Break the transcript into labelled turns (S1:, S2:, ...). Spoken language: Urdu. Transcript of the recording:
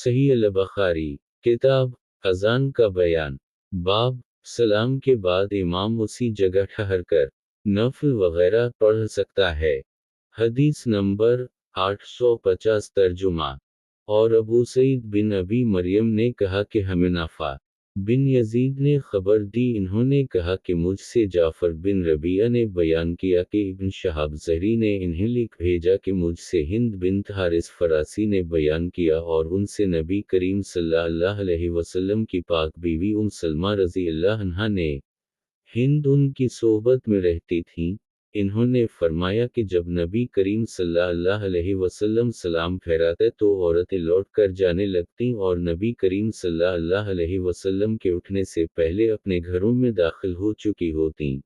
S1: صحیح البخاری، کتاب اذان کا بیان، باب سلام کے بعد امام اسی جگہ ٹھہر کر نفل وغیرہ پڑھ سکتا ہے۔ حدیث نمبر 850 ترجمہ۔ اور ابو سعید بن ابی مریم نے کہا کہ ہمیں نافع بن یزید نے خبر دی، انہوں نے کہا کہ مجھ سے جعفر بن ربیعہ نے بیان کیا کہ ابن شہاب زہری نے انہیں لکھ بھیجا کہ مجھ سے ہند بنت حارث فراسی نے بیان کیا اور ان سے نبی کریم صلی اللہ علیہ وسلم کی پاک بیوی ام سلمہ رضی اللہ عنہا نے، ہند ان کی صحبت میں رہتی تھیں، انہوں نے فرمایا کہ جب نبی کریم صلی اللہ علیہ وسلم سلام پھیراتے تو عورتیں لوٹ کر جانے لگتیں اور نبی کریم صلی اللہ علیہ وسلم کے اٹھنے سے پہلے اپنے گھروں میں داخل ہو چکی ہوتیں۔